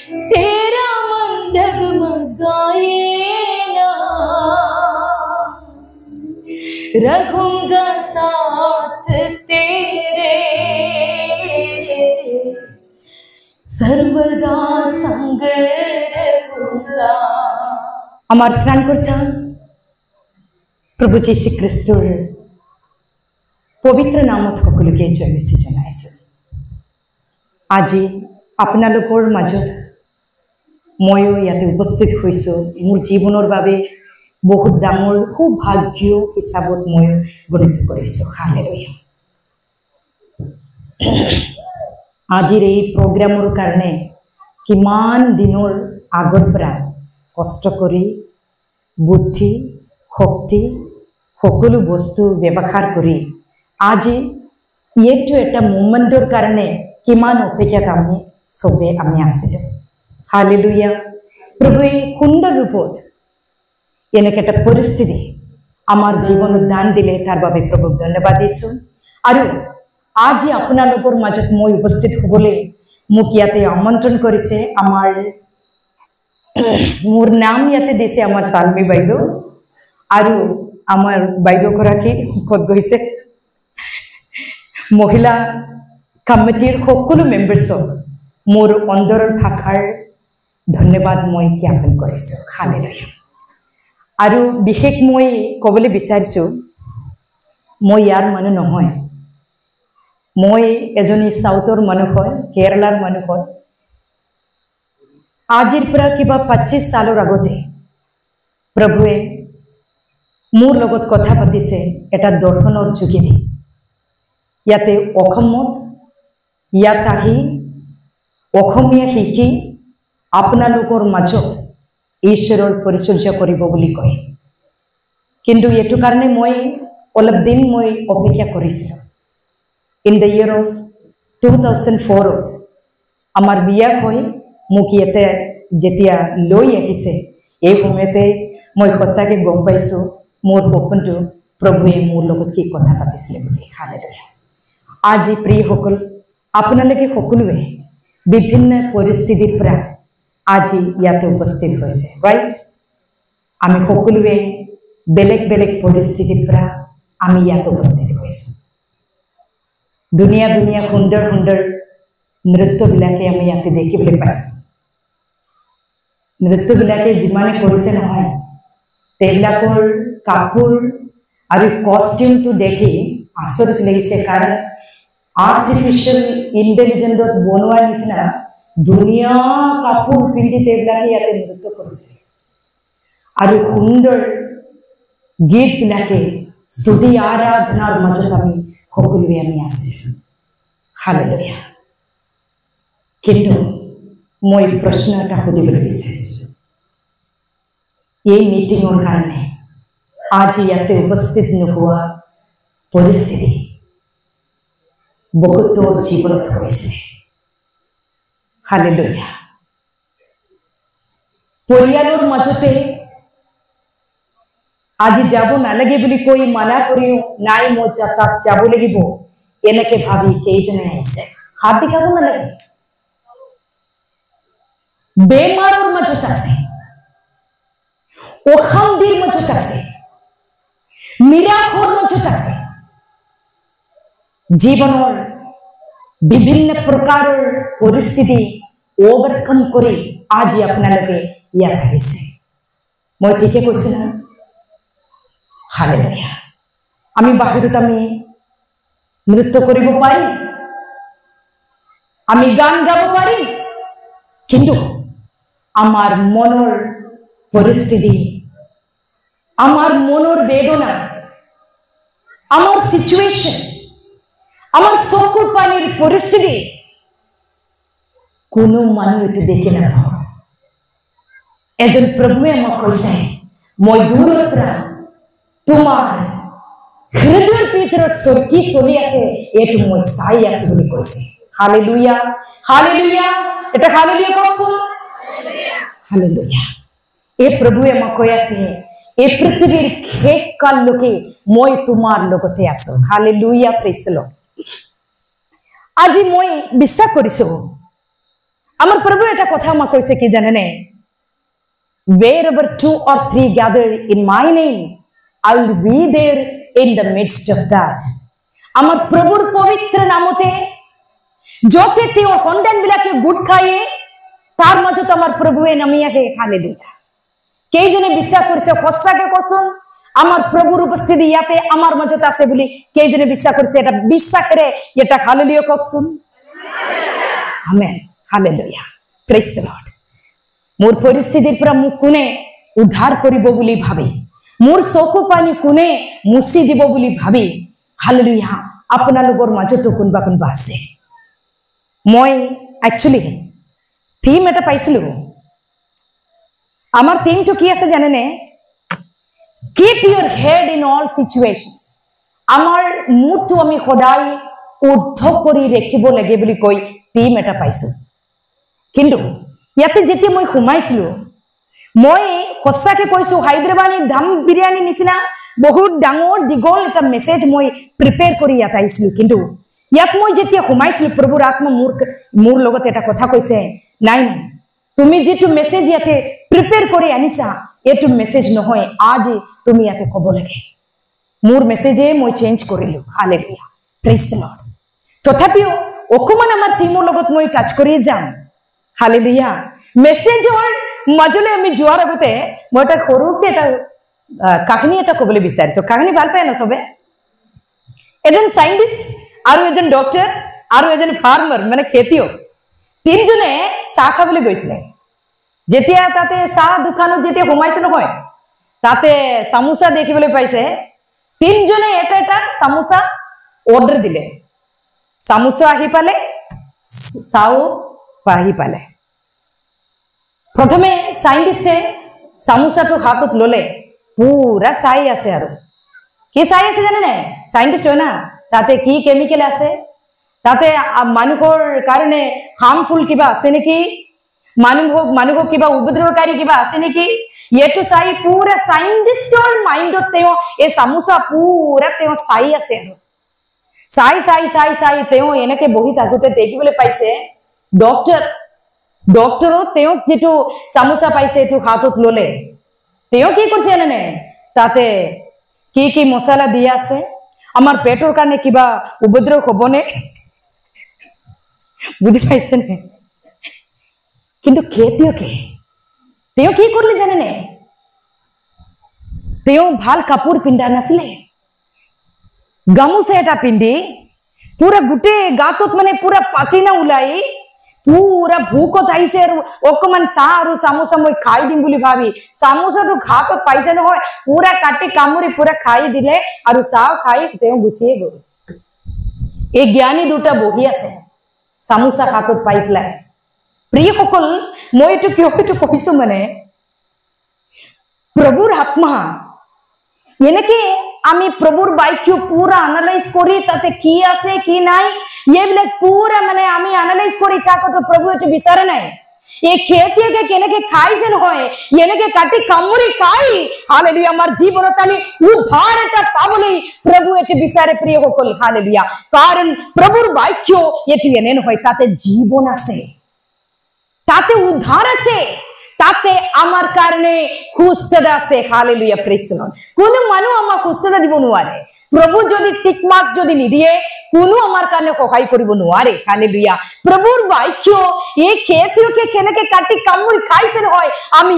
तेरा मन डगमगाए ना, रहूंगा साथ तेरे, सर्वदा संग रहूंगा। আমার ত্রাণকর্তা প্ৰভু যীশু খ্ৰীষ্টৰ পবিত্ৰ নামত সকলোকে জয় মসি জনাইছো। আজি আপোনালোকৰ মাজত ময়ো ইয়াতে উপস্থিত হৈছো। মোৰ জীৱনৰ বাবে বহুত ডাঙৰ সৌভাগ্য হিচাপত মই গণিত কৰিছো। হালেলুয়া। আজিৰ এই প্ৰগ্ৰামৰ কাৰণে কিমান দিনৰ আগৰ পৰা কষ্ট কৰি বুদ্ধি শক্তি সকলো বস্তু ব্যৱহাৰ কৰি আজি এইটো এটা মোমেন্টৰ কাৰণে কিমান অপেক্ষাত আমি আছিলোঁ। হালেলুয়া। প্ৰভুৱে সুন্দৰ ৰূপত এনেকৈ এটা পৰিস্থিতি আমাৰ জীৱনত দান দিলে তাৰ বাবে প্ৰভুক ধন্যবাদ দিছোঁ। আৰু আজি আপোনালোকৰ মাজত মই উপস্থিত হ'বলৈ মোক ইয়াতে আমন্ত্ৰণ কৰিছে। মোৰ নাম ইয়াতে দিছে আমাৰ চালমী বাইদেউ, আৰু আমাৰ বাইদেউগৰাকী ক'ত গৈছে, মহিলা কমিটিৰ সকলো মেম্বাৰ্ছক মোৰ অন্তৰৰ ভাষাৰ ধন্যবাদ মই জ্ঞাপন কৰিছোঁ। হালেলুয়া। আৰু বিশেষ মই ক'বলৈ বিচাৰিছোঁ, মই ইয়াৰ মানুহ নহয়, মই এজনী সাউথৰ মানুহ হয়, কেৰালাৰ মানুহ হয়। আজিৰ পৰা কিবা 25 সালৰ আগতে প্ৰভুৱে মোৰ লগত কথা পাতিছে এটা দৰ্শনৰ যোগেদি। ইয়াতে অসমত ইয়াত আহি অসমীয়া শিকি আপোনালোকৰ মাজত ঈশ্বৰৰ পৰিচৰ্যা কৰিব বুলি কয়। কিন্তু এইটো কাৰণে মই অলপ দিন মই অপেক্ষা কৰিছিলোঁ। ইন দ্য ইয়েৰ অফ 2004 আমাৰ বিয়া হৈ মোক ইয়াতে যেতিয়া লৈ আহিছে, এই সময়তে মই সঁচাকৈ গম পাইছোঁ মোৰ সপোনটো প্ৰভুৱে মোৰ লগত কি কথা পাতিছিলে বুলি। হালেলুয়া। আজি প্ৰিয়সকল, আপোনালোকে সকলোৱে বিভিন্ন পৰিস্থিতিৰ পৰা আজি ইয়াতে উপস্থিত হৈছে, ৰাইট? আমি সকলোৱে বেলেগ বেলেগ পৰিস্থিতিৰ পৰা আমি ইয়াতে উপস্থিত হৈছোঁ। ধুনীয়া ধুনীয়া সুন্দৰ সুন্দৰ নৃত্যবিলাকে আমি ইয়াতে দেখিবলৈ পাইছোঁ। নৃত্যবিলাকে যিমানে কৰিছে নহয়, তেওঁবিলাকৰ কাপোৰ আৰু কষ্টিউমটো দেখি আচৰিত লাগিছে। কাৰণ আৰ্টিফিচিয়েল ইণ্টেলিজেন্টত বনোৱা নিচিনা ধুনীয়া কাপোৰ পিন্ধি তেওঁবিলাকে ইয়াতে নৃত্য কৰিছে। আৰু সুন্দৰ গীতবিলাকে স্তুতি আৰাধনাৰ মাজত আমি সকলোৱে আমি আছিলোঁ। হালেলুয়া। কিন্তু মই প্ৰশ্ন এটা সুধিবলৈ বিচাৰিছোঁ, এই মিটিঙৰ কাৰণে আজি ইয়াতে উপস্থিত নোহোৱা পৰিস্থিতি বহুতৰ জীৱনত হৈছে। হালেলুয়া। পৰিয়ালৰ মাজতে আজি যাব নালাগে বুলি কৈ মানা কৰিও নাই মই তাত যাব লাগিব এনেকৈ ভাবি কেইজনে আহিছে। হাত দেখাব নালাগে। বেমাৰৰ মাজত আছে, অশান্তিৰ মাজত আছে, নিৰাশৰ মাজত আছে, জীৱনৰ বিভিন্ন প্ৰকাৰৰ পৰিস্থিতি ওভাৰকাম কৰি আজি আপোনালোকে ইয়াত আহিছে। মই ঠিকে কৈছোঁ না? হালেলুয়া। আমি বাহিৰত আমি নৃত্য কৰিব পাৰি, আমি গান গাব পাৰি, কিন্তু আমাৰ মনৰ পৰিস্থিতি, আমাৰ মনেৰ বেদনা, আমাৰ সিচুয়েশন, আমাৰ চকুৰ পানীৰ পৰিস্থিতি কোনো মানুহ এটো দেখি নাপায়। এজন প্ৰভুৱে মোক কৈছে, মই দূৰৰ পৰা তোমাৰ হৃদয়ৰ ভিতৰত কি চলি আছে এইটো মই চাই আছো বুলি কৈছে। হালেলুয়া। হালেলুয়া। এটা হালেলুয়া কওকচোন। হালেলুয়া। এই প্ৰভুৱে মোক কৈ আছে, এই পৃথিৱীৰ শেষ কাললৈকে মই তোমাৰ লগতে আছো। হালেলুয়া। Praise the lord. আজি মই বিশ্বাস কৰিছো আমার প্রভু এটা কথা আমাক কইছে কি জানেনে, wherever 2 or 3 gather in my name, I will be there in the midst of that. আমার প্রভুর পবিত্র নামতে যতে তেও সন্তান বিলাকে গুড খায়ে তার মাজত আমার প্রভুয়ে নামি আহে। হালেলুয়া। কেইজনে বিশ্বাস কৰিছে সঁচাকে কচোন আমাৰ প্ৰভুৰ উপস্থিতি ইয়াতে আমাৰ মাজত আছে বলি কেইজনে বিশ্বাস কৰিছে? এটা বিশ্বাসেৰে এটা হালেলুয়া কচোন। আমেন। হালেলুয়া। Praise the lord. মোৰ পৰিস্থিতিৰ পৰা মোক কোনে উদ্ধাৰ কৰিব বুলি ভাবি, মোৰ চকু পানী কোনে মুছি দিব বুলি ভাবি, হালেলুয়া, আপোনালোকৰ মাজতো কোনবা কোনবা আছে। মই একচুয়ালি থিম এটা পাইছিলো। আমার থিমটো কি আছে জানেনে? Keep your head in all situations. আমার মুডটো আমি সদায় উদ্ধ কৰি ৰাখিব লাগে বুলি কৈ থিম এটা পাইছো। কিন্তু ইয়াতে যেতিয়া মই সোমাইছিলো, মই সঁচাকে কৈছো হায়দৰাবাদী ধাম বিৰিয়ানী নিচিনা বহুত ডাঙৰ দীঘল এটা মেছেজ মই প্ৰিপেয়াৰ কৰি ইয়াত আহিছিলো। কিন্তু ইয়াত মই যেতিয়া সোমাইছিলো প্ৰভুৰ আত্মা মোৰ লগত এটা কথা কৈছে, নাই নাই, তুমি যেটো মেছেজ ইয়াতে প্ৰিপেয়াৰ কৰি আনিছা এইটো মেছেজ নহয়, আজি তুমি ইয়াতে ক'ব লাগে। মোৰ মেছেজে মই চেঞ্জ কৰিলো। হালেলুয়া। Praise the lord. তথাপিও অকমান আমাৰ থিমৰ লগত মই টাচ কৰি যাম। হালেলুয়া। মেছেজৰ মাজলৈ আমি যোৱাৰ আগতে মই এটা সৰুকে এটা কাহিনী এটা ক'বলৈ বিচাৰিছো। কাহিনী ভাল পায় না চবে? এজন সাইন্টিষ্ট আৰু এজন ডক্টৰ আৰু এজন ফাৰ্মাৰ মানে খেতিয়ক তিনজনে চাহ খাবলৈ গৈছিলে। যেতিয়া তাতে চাহ দোকানত যেতিয়া সোমাইছে নহয়, তাতে সামোসা দেখিবলৈ পাইছে। তিনজনে এটা এটা সামোসা অৰ্ডাৰ দিলে। সামোসা আহি পালে, চাও আহি পালে। প্ৰথমে সাইন্টিস্টে সামোসাটো হাতত ললে, পুৰা চাই আছে। আৰু কি চাই আছে জানে নাই? সাইন্টিস্ট হয় না, তাতে কি কেমিকেল আছে, তাতে মানুহৰ কাৰণে হাৰ্মফুল কিবা আছে নেকি, মানুহক কিবা উপদ্ৰৱকাৰী কিবা আছে নেকি, এইটো চাই পুৰা সাইন্টিস্টৰ মাইণ্ডত তেওঁ এই সামোসা পুৰা তেওঁ চাই আছে। আৰু চাই চাই চাই চাই তেওঁ এনেকে বহি থাকোতে দেখিবলৈ পাইছে ডক্টৰো তেওঁক যেটো সামোসা পাইছে এইটো হাতত ললে। তেওঁ কি কৰিছে জানে? তাতে কি কি মছলা দিয়া আছে, আমাৰ পেটৰ কাৰণে কিবা উপদ্ৰৱ হ'বনে, বুজি পাইছে নে? কিন্তু খেতিয়কে তেওঁ কি কৰিলে জানে? তেওঁ ভাল কাপোৰ পিন্ধা নাছিলে, গামোচা এটা পিন্ধি পুৰা গোটেই গাটোত মানে পুৰা পাচিনা ওলাই পুৰা ভোকত আহিছে। আৰু অকমান চাহ আৰু চামোচা মই খাই দিম বুলি ভাবি চামোচাটো হাতত পাইছে নহয়, পুৰা কাটি কামুৰি পুৰা খাই দিলে আৰু চাহ খাই তেওঁ গুচিয়ে গ'ল। এই জ্ঞানী দুটা বহি আছে চামোচা হাতত পাই পেলাই। প্ৰিয়সকল, মই এইটো কিয় কৈছো মানে, প্ৰভুৰ আত্মা এনেকে আমি প্ৰভুৰ বাক্য পুৰা এনালাইজ কৰি তাতে কি আছে কি নাই এইবিলাক পুৰা মানে আমি এনালাইজ কৰি থাকোতো প্ৰভু এইটো বিচাৰে নাই। এই খেতিয়কে কেনেকে খাইছে নহয়, এনেকে কাটি কামুৰি খাই হালেলুয়া আমাৰ জীৱনত আমি উদ্ধাৰ এটা পাবলৈ প্ৰভু এইটো বিচাৰে। প্ৰিয়সকল, হালেলুয়া। কাৰণ প্ৰভুৰ বাক্য এইটো এনে নহয়, তাতে জীৱন আছে, তাতে উদ্ধাৰ আছে, তাতে আমাৰ কাৰণে সুস্থতা আছে। হালেলুয়া। Praise the lord. কোনো মানুহ আমাক সুস্থতা দিব নোৱাৰে। প্ৰভু যদি টিকমাৰ্ক যদি নিদিয়ে কোনো আমাৰ কাৰণে সহায় কৰিব নোৱাৰে। হালেলুয়া। প্ৰভুৰ বাক্য এই খেতিয়কে কেনেকে কাটি কামুৰি খাইছে নহয়, আমি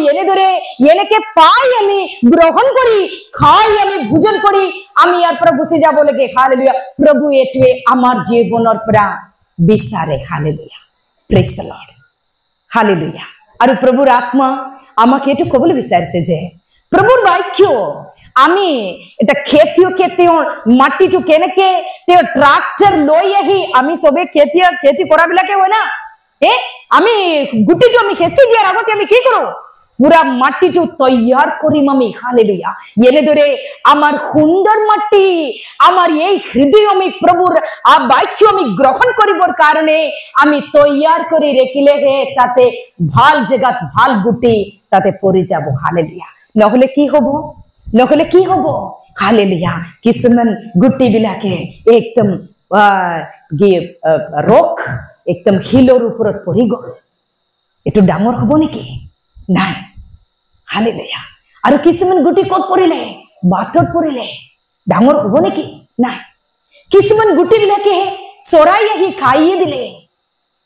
এনেকে পাই আমি গ্ৰহণ কৰি খাই আমি ভোজন কৰি আমি ইয়াৰ পৰা গুচি যাব লাগে। হালেলুয়া। প্ৰভু এইটোৱে আমাৰ জীৱনৰ পৰা বিচাৰে। Hallelujah. Praise the lord. Hallelujah. আৰু প্ৰভুৰ আত্মা আমাক এইটো ক'বলৈ বিচাৰিছে যে প্ৰভুৰ বাক্য আমি এটা খেতিয়কে তেওঁৰ মাটিটো কেনেকে তেওঁ ট্ৰাক্টৰ লৈ আহি আমি চবে খেতি কৰাবিলাকে হয় না, আমি গুটিটো আমি হেঁচি দিয়াৰ আগতে আমি কি কৰো? পুরা মাটিটো তৈয়ার করিম আমি। হালেলুয়া। এনেদরে আমার সুন্দর মাটি আমার এই হৃদয় আমি প্রভুর বাক্য আমি গ্রহণ করিবার কারণে আমি তৈয়ার করে রেখিলে হে তাতে ভাল জায়গাত ভাল গুটি তাতে পড়ে যাব। হালেলুয়া। নহলে কি হব? হালেলুয়া। কিছুমান গুটি বিলাকে একদম রক একদম শিলৰ ওপৰত পৰি গ'ল। एटु डांगर हब नेकी नाय हालेलुया आरो किसुमान गुटी कत परिले बाटत परिले डांगर हब नेकी नाय किसुमान गुटी बिलाके चराई आहि खाइए दिले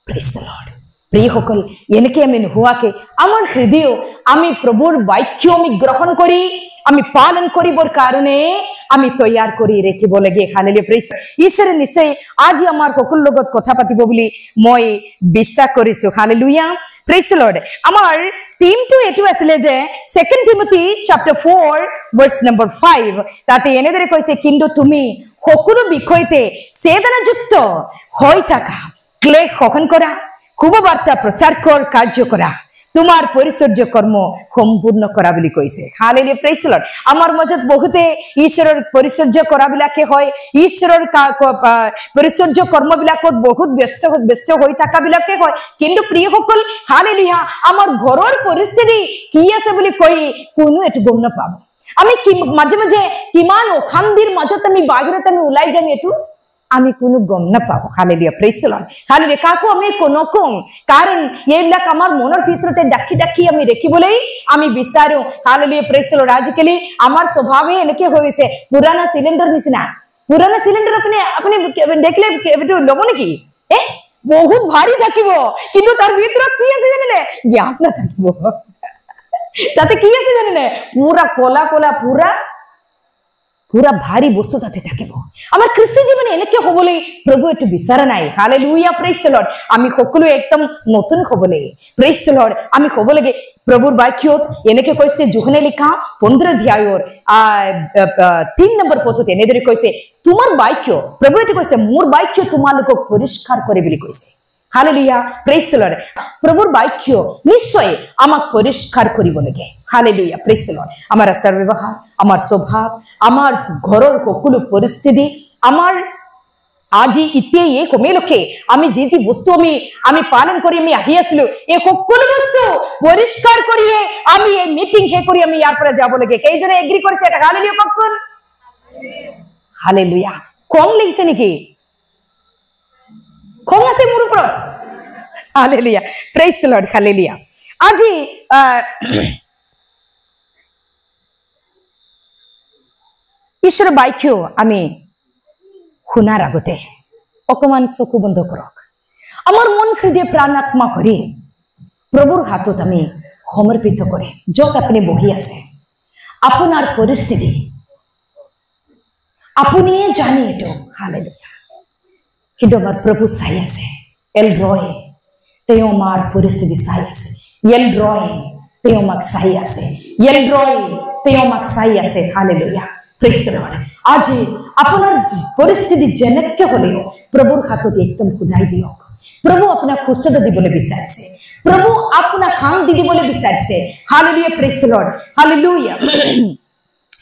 प्रेज द लॉर्ड प्रिय सकल एनेके आमी नुहुवाके आमार हृदय आमी प्रभुर वाक्य आमी ग्रहण करी आमी पालन करिबर कारणे आमी तैयार करी रेखिब लागे हालेलुया प्रेज ईश्वरे निश्चय आज आमार सकल लगत कथा पातिब बुली মই বিশ্বাস কৰিছো हालेलुया प्रेज द लॉर्ड आमार थीम टू एटु आছিলে जे 2 टिमोथी चैप्टर 4 वर्स नंबर 5 ताते এনেদৰে কৈছে কিন্তু তুমি সকলো বিষয়তে চেতনাযুক্ত হৈ থাকা ক্লেশ সহন কৰা শুভবাৰ্তা প্ৰচাৰ কৰ কাৰ্য কৰা তোমাৰ পৰিচৰ্য কৰ্ম সম্পূৰ্ণ কৰা বলি কইছে হালেলুয়া প্ৰেজ দ্য লৰ্ড আমাৰ মজত বহুতে ঈশ্বৰৰ পৰিচৰ্য কৰা বিলাকে হয় ঈশ্বৰৰ পরিচর্য কর্ম বিলাকত বহুত ব্যস্ত হৈ থাকা বিলাকে হয় কিন্তু প্রিয় সকল হালেলুয়া আমার ঘৰৰ পৰিস্থিতি কি আছে বলি কই কোনো এটো গম নাপাব আমি কি মাঝে মাঝে কিমান অখান্দিৰ মাজত আমি বাহিৰত আমি ওলাই যাম এটো আমি কোনো গম নাপাব hallelujah praise the Lord hallelujah কাকো আমি কোনো কম কারণ এইবিলাক আমার মনৰ ভিতৰতে ডাকি ডাকি আমি ৰেখিবলৈ আমি বিচাৰো হালেলুয়া প্ৰেজ দ্য লৰ্ড আজিকালি আমাৰ স্বভাৱে এনেকে হৈছে পুৰানা সিলিন্ডাৰ নিচিনা পুৰানা সিলিন্ডাৰ আপুনি দেখলে এটো লব নেকি বহুত ভাৰী থাকিব কিন্তু তাৰ ভিতৰত কি আছে জানেনে গ্যাস না থাকিব তাতে কি আছে জানেনে পুরা কোলা কোলা पूरा भारी बस्तु ताते থাকিব আমার খ্রিস্টীয় জীবনে এনেকে হবলৈ প্রভু এটো বিচাৰা নাই হালেলুয়া প্রেজ দ্য লর্ড আমি সকলো একদম নতুন হবলৈ প্রেজ দ্য লর্ড আমি হ'ব লাগে প্ৰভুৰ বাক্যত এনেকে কৈছে যোহনে লিখা 15 অধ্যায়ৰ 3 নম্বৰ পথত এনেদৰে কৈছে তোমাৰ বাক্য প্ৰভু এটো কৈছে মোৰ বাক্য তোমালোকক পৰিষ্কাৰ কৰে বুলি কৈছে हालेलुया प्रेज द लॉर्ड प्रभुर वाक्य निश्चय आमाक परिष्कार करिब लागे हालेलुया प्रेज द लॉर्ड आमार आचार व्यवहार आमार स्वभाव आमार घरर सकलो परिस्थिति आमार আজি ইতে এই কমেলকে আমি জি জি বস্তু আমি পালন করি আমি আহি আসলো এই সকলো বস্তু পরিষ্কার করিয়ে আমি এই মিটিং হে করি আমি ইয়ার পরে যাব লাগে কেইজনে এগ্রি কৰিছে এটা হালেলুয়া কওকচোন হালেলুয়া কম লাগিছে নেকি কম আছে মোৰ ওপৰত hallelujah praise the lord hallelujah আজি ঈশ্বৰ বাক্য আমি শুনাৰ আগতে অকমান চকু বন্ধ কৰক আমাৰ মন হৃদয় প্ৰাণ আত্মা কৰি প্ৰভুৰ হাতত আমি সমৰ্পিত কৰে যত আপুনি বহি আছে আপোনাৰ পৰিস্থিতি আপুনিয়ে জানে এটো হালেলুয়া কিন্তু আমাৰ প্ৰভু চাই আছে এল ৰয় তেওঁ আমাৰ পৰিস্থিতি চাই আছে এল ৰয় তেওঁ আমাক চাই আছে এল ৰয় তেওঁ আমাক চাই আছে হালেলুয়া প্রেজ দ্য লর্ড आज আপনার পরিস্থিতি জেনেকে হলেও প্রভুর হাতত একদম খুদাই দিয়ক প্রভু আপনার সুস্থতা দিবলে বিচাৰিছে প্ৰভু আপনাৰ শান্তি দিবলে বিচাৰিছে hallelujah praise the Lord hallelujah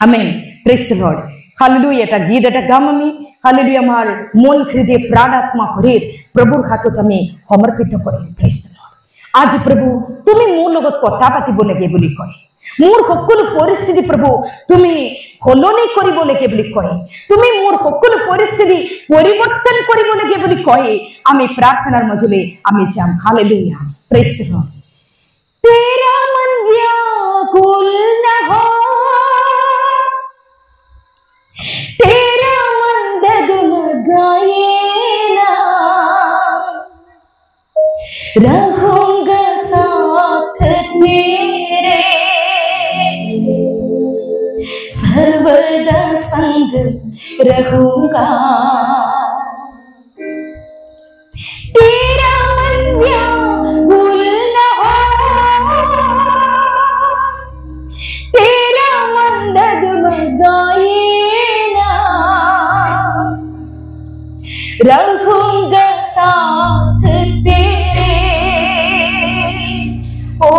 amen praise the Lord hallelujah এটা গীত এটা গাম আমি হালেলুয়া আমার মন হৃদয় প্রাণ আত্মা শরীর প্রভুর হাতত আমি সমর্পিত কৰিম প্ৰেজ দ্য লৰ্ড आज प्रभु তুমি মোৰ লগত কথা পাতিব লাগে বুলি কয় মোৰ সকলো পৰিস্থিতি প্ৰভু তুমি হলনি কৰিব লাগে বুলি কয় তুমি মোৰ সকলো পৰিস্থিতি পৰিৱৰ্তন কৰিব লাগে বুলি কয় আমি প্ৰাৰ্থনাৰ মাজলৈ আমি যাম হালেলুয়া প্ৰেজ দ্য লৰ্ড তেৰা মন व्याकुल न हो तेरा मन डगमगाए ना रहूंगा साथ तेरे सर्वदा संग रहूंगा तेरा मन व्याकुल न हो तेरा मन डगमगाए ना रहूंगा साथ तेरे ओ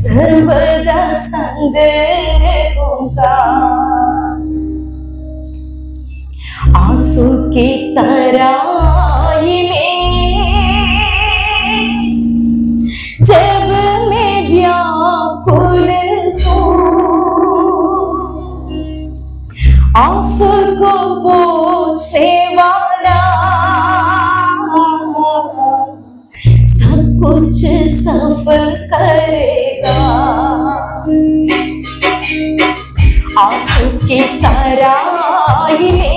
सर्वदा संग रहूंगा आंसू की तराई में जब मैं व्याकुल हूँ आंसू को पोंछने वाला सब कुछ सफल करेगा। आंसू की तराइने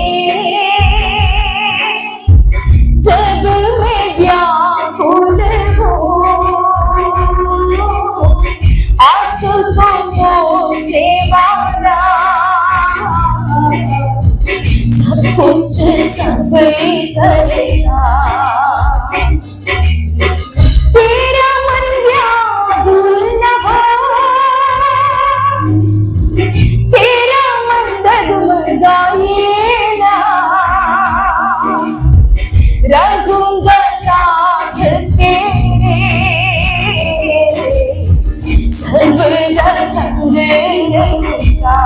जब मैं व्याकुल हूँ, आंसू को से वाला सब कुछ सफल करेगा। तेरा मन व्याकुल न हो, तेरा मन डगमगाए ना, रखूंगा साथ तेरे, सर्वदा संग रहूंगा।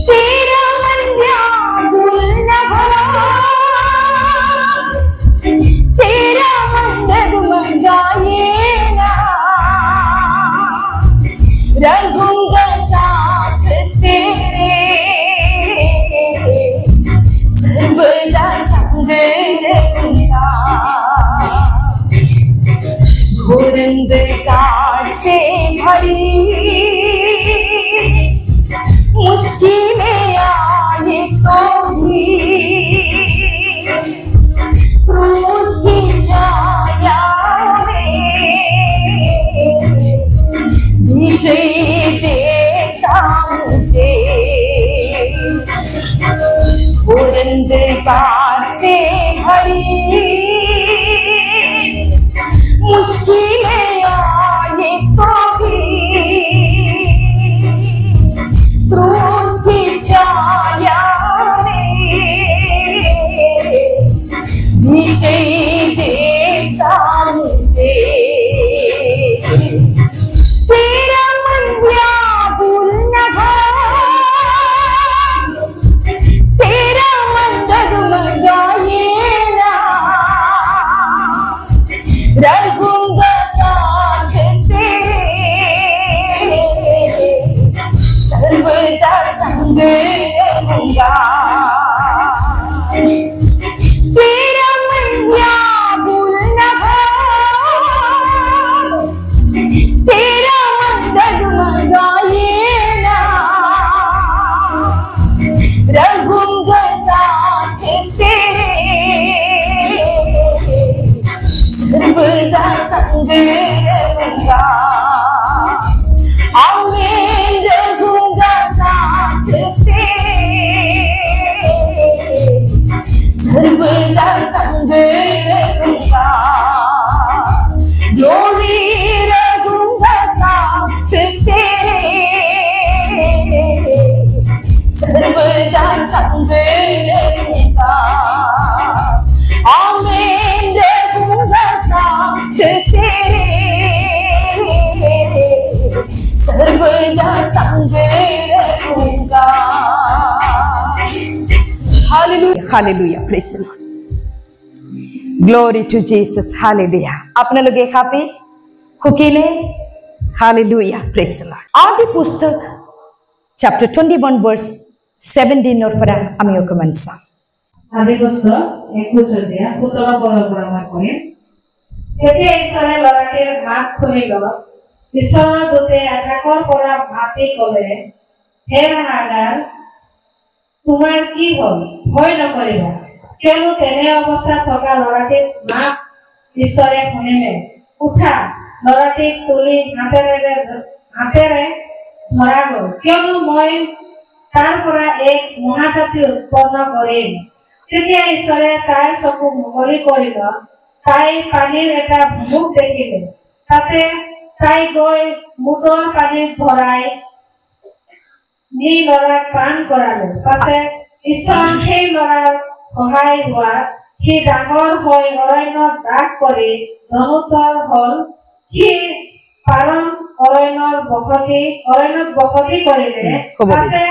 तेरा मन व्याकुल न हो, तेरा मन डगमगाए ना, रखूंगा साथ तेरे, सर्वदा संग रहूंगा। घोर अंधकार से भरी मुश्किलें आए तो भी क्रूस की छाया में विजय देता मुझे। घोर अंधकार से भरी मुश्किलें आए तो भी क्रूस की छाया में विजय देता मुझे। तेरा मन व्याकुल न हो, तेरा मन डगमगाए ना, रखूंगा साथ तेरे, सर्वदा संग रहूंगा। तेरा मन व्याकुल न हो, तेरा मन डगमगाए ना, रखूंगा साथ तेरे, सर्वदा संग रहूंगा। आमीन, रखूंगा साथ तेरे, सर्वदा संग रहूंगा। ग्लोरी, रखूंगा साथ तेरे, सर्वदा संग रहूंगा। आमीन, रखूंगा साथ तेरे, सर्वदा संग रहूंगा। Hallelujah, hallelujah, praise the lord, glory to Jesus, hallelujah. आपनालोके हैप्पी हुकिले, हालेलुया, प्रेज द लॉर्ड। आदि पुस्तक चैप्टर 21 वर्स 17 और পৰা আমি অকমান চাম। आदि पुस्तक 21 অধ্যায় 17 পদৰ পৰা মই পঢ়িম। তেতিয়া ঈশ্বৰে ল'ৰাটিৰ মাত শুনিল। ঈশ্বৰৰ দূতে আকাশৰ পৰা মাতি ক'লে, হে হাগাৰ, তোমাৰ কি হ'ল? ভয় নকৰিবা, কিয়নো তেনে অৱস্থাত থকা ল'ৰাটিৰ মাত ঈশ্বৰে শুনিলে। উঠা, ল'ৰাটিক তুলি হাতেৰে ধৰা গ'ল, কিয়নো মই তাৰ পৰা এক মহাজাতি উৎপন্ন কৰিম। তেতিয়া ঈশ্বৰে তাইৰ চকু মুকলি কৰিল। তাই পানীৰ এটা ভুমুক দেখিলে। তাতে তাই গৈ মুঠৰ পানীত ভৰাই নি ল'ৰাক পান কৰালে। পাছে ঈশ্বৰ সেই ল'ৰাৰ সহায় হোৱাত সি ডাঙৰ হৈ অৰণ্যত বাস কৰি ধনুধৰ হ'ল। সি পাৰণ অৰণ্যত বসতি কৰিলে। পাছে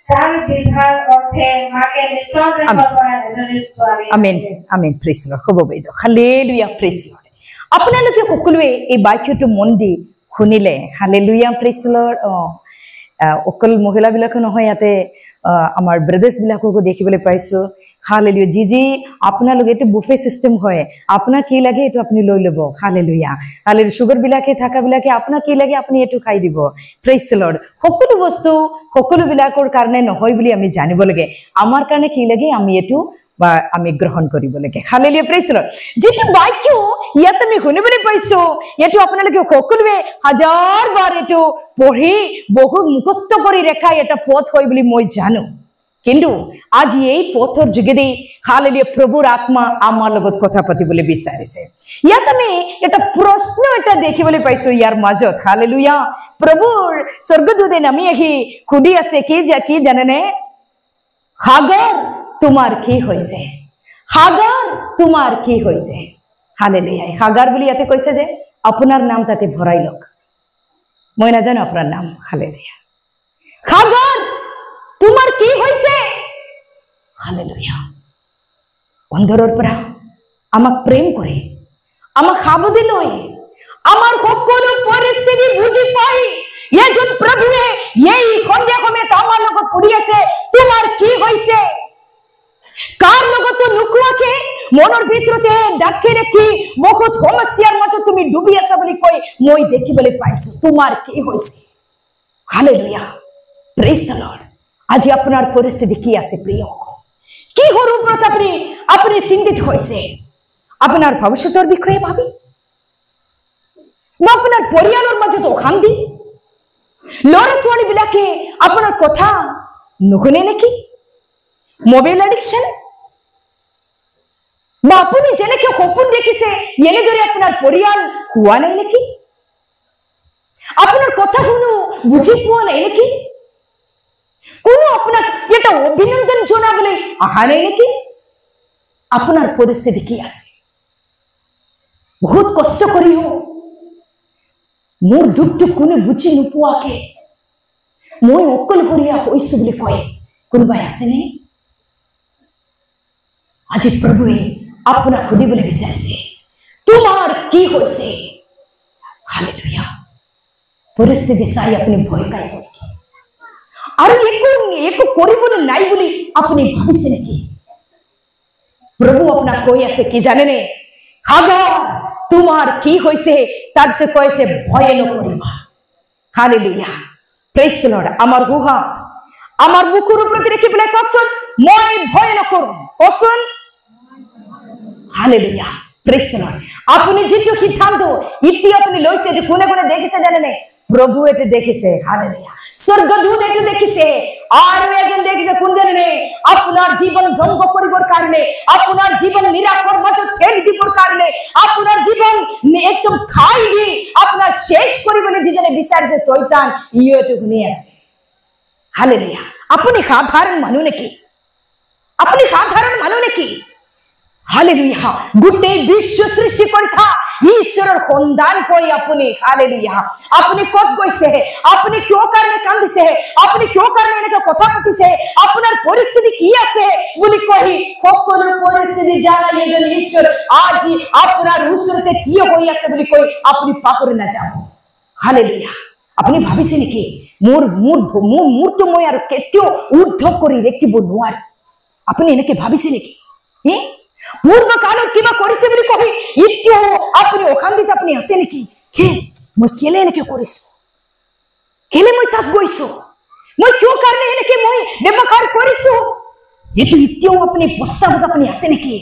তাৰ বিবাহৰ অৰ্থে মাকে মিশ্ৰ দেশৰ পৰা এজনী ছোৱালী। আমেন, আমেন, প্ৰেজ দ লৰ্ড। হ'ব বাইদেউ, হালেলুয়া, প্ৰেজ দ লৰ্ড। আপোনালোকে সকলোৱে এই বাক্যটো মন দি শুনিলে, হালেলুয়া, প্ৰেজ দ লৰ্ড। অকল মহিলাবিলাকে নহয়, ইয়াতে আমাৰ ব্ৰাদাৰ্ছ বিলাককো দেখিবলৈ পাইছো হালেলুয়া যি আপোনালোকে এইটো বুফে সিস্টেম হয় আপোনাক কি লাগে এইটো আপুনি লৈ ল'ব হালেলুয়া হালেলুয়া সুগাৰ বিলাকে থাকা বিলাকে আপোনাক কি লাগে আপুনি এইটো খাই দিব প্ৰেইজ দ্য লৰ্ড সকলো বস্তু সকলো বিলাকৰ কাৰণে নহয় বুলি আমি জানিব লাগে আমাৰ কাৰণে কি লাগে আমি এইটো বা আমি গ্ৰহণ কৰিব লাগে হালেলুয়া প্ৰেইজ দ্য লৰ্ড যেটো বাক্য ইয়াত আমি শুনিবলৈ পাইছো এইটো আপোনালোকে সকলোৱে হাজাৰ বাৰ এইটো পঢ়ি বহুত মুখস্থ কৰি ৰেখাই এটা পথ হয় বুলি মই জানো কিন্তু আজি এই পথৰ যোগেদি হালেলুয়া প্ৰভুৰ আত্মা আমাৰ লগত কথা পাতিবলৈ বিচাৰিছে ইয়াত আমি এটা প্ৰশ্ন এটা দেখিবলৈ পাইছো ইয়াৰ মাজত হালেলুয়া প্ৰভুৰ স্বৰ্গদূতে নামি আহি সুধি আছে কি জানেনে হাগাৰ তোমাৰ কি হৈছে হাগাৰ তোমাৰ কি হৈছে হালেলুয়া হাগাৰ বুলি ইয়াতে কৈছে যে আপোনাৰ নাম তাতে ভৰাই লওক মই নাজানো আপোনাৰ নাম হালেলুয়া হাগাৰ তোমাৰ কি হৈছে হালেলুয়া অন্তৰৰ পৰা আমাক প্ৰেম কৰে আমাক সাবধানে লয় আমাৰ সকলো পৰিস্থিতি বুজি পাই এজন প্ৰভুৱে এই সন্ধিয়া সময়ত আমাৰ লগত কৰি আছে তোমাৰ কি হৈছে কাৰ লগত নুকুৱাকে মনৰ ভিতৰতে ডাকি ৰাখি বহুত সমস্যাৰ মাজত তুমি ডুবি আছা বুলি কৈ মই দেখিবলৈ পাইছো তোমাৰ কি হৈছে হালেলুয়া প্ৰেইজ দ্য লৰ্ড আজি আপোনাৰ পৰিস্থিতি কি আছে প্ৰিয় কি হৰ ওপৰত আপুনি চিন্তিত হৈছে আপোনাৰ ভৱিষ্যতৰ বিষয়ে ভাবি বা আপোনাৰ পৰিয়ালৰ মাজত অশান্তি ল'ৰা ছোৱালী বিলাকে আপোনাৰ কথা নুশুনে নেকি মোবাইল এডিকশন বা আপুনি যেনেকে সপোন দেখিছে এনেদৰে আপোনাৰ পৰিয়াল হোৱা নাই নেকি আপোনাৰ কথা কোনো বুজি পোৱা নাই নেকি কোনো আপোনাক এটা অভিনন্দন জনাবলৈ অহা নাই নেকি আপোনাৰ পৰিস্থিতি কি আছে বহুত কষ্ট কৰিও মোৰ দুখটো কোনো বুজি নোপোৱাকে মই অকলশৰীয়া হৈছো বুলি কয় কোনোবাই আছেনে আজি প্ৰভুৱে আপোনাক সুধিবলৈ বিচাৰিছে তোমাৰ কি হৈছে হালেলুয়া পৰিস্থিতি চাই আপুনি ভয় খাইছে নেকি আৰু একো কৰিবলৈ নাই বুলি আপুনি ভাবিছে নেকি প্ৰভু আপোনাক কৈ আছে কি জানেনে হাগাৰ তোমাৰ কি হৈছে তাৰপিছত কৈছে ভয় নকৰিবা হালেলুয়া প্ৰেইজ দ্য লৰ্ড আমাৰ গুহাত আমাৰ বুকুৰ ওপৰত ৰাখি পেলাই কওকচোন মই ভয় নকৰো কওকচোন হালেলুয়া প্ৰেইজ দ্য লৰ্ড আপুনি যেটো সিদ্ধান্ত এতিয়া আপুনি লৈছে এটো কোনে কোনে দেখিছে জানেনে প্ৰভু এটো দেখিছে হালেলুয়া স্বৰ্গদূত এটো দেখিছে আৰু এজন দেখিছে কোন জানেনে আপোনাৰ জীৱন ধ্বংস কৰিবৰ কাৰণে আপোনাৰ জীৱন নিৰাশৰ মাজত ঠেলি দিবৰ কাৰণে আপোনাৰ জীৱন একদম খাই দি আপোনাৰ শেষ কৰিবলৈ যিজনে বিচাৰিছে শয়তান ইও এটো শুনি আছে হালেলুয়া আপুনি সাধাৰণ মানুহ নেকি আপুনি সাধাৰণ মানুহ নেকি হালেলুয়া গোটেই বিশ্ব সৃষ্টি কৰিথা ঈশ্বৰৰ সন্তান হৈ আপুনি হালেলুয়া আপুনি কত গৈছে আপুনি কিয় কাৰণে কান্দিছে আপুনি কিয় কাৰণে এনেকৈ কথা পাতিছে আপোনাৰ পৰিস্থিতি কি আছে বুলি কৈ সকলো পৰিস্থিতি জানা এজন ঈশ্বৰ আজি আপোনাৰ ওচৰতে থিয় হৈ আছে বুলি কৈ আপুনি পাহৰি নাযাব হালেলুয়া আপুনি ভাবিছে নেকি মোৰটো মই আৰু কেতিয়াও উদ্ধ কৰি ৰাখিব নোৱাৰো আপুনি এনেকৈ ভাবিছে নেকি পূৰ্ব কালত কিবা কৰিছে বুলি কৈ এতিয়াও আপুনি অশান্তিত আপুনি আছে নেকি মই কেলে এনেকৈ কৰিছো কেলে মই তাত গৈছো মই কিয় কাৰণে এনেকৈ মই ব্যৱহাৰ কৰিছো এইটো এতিয়াও আপুনি পশ্চাৎ আপুনি আছে নেকি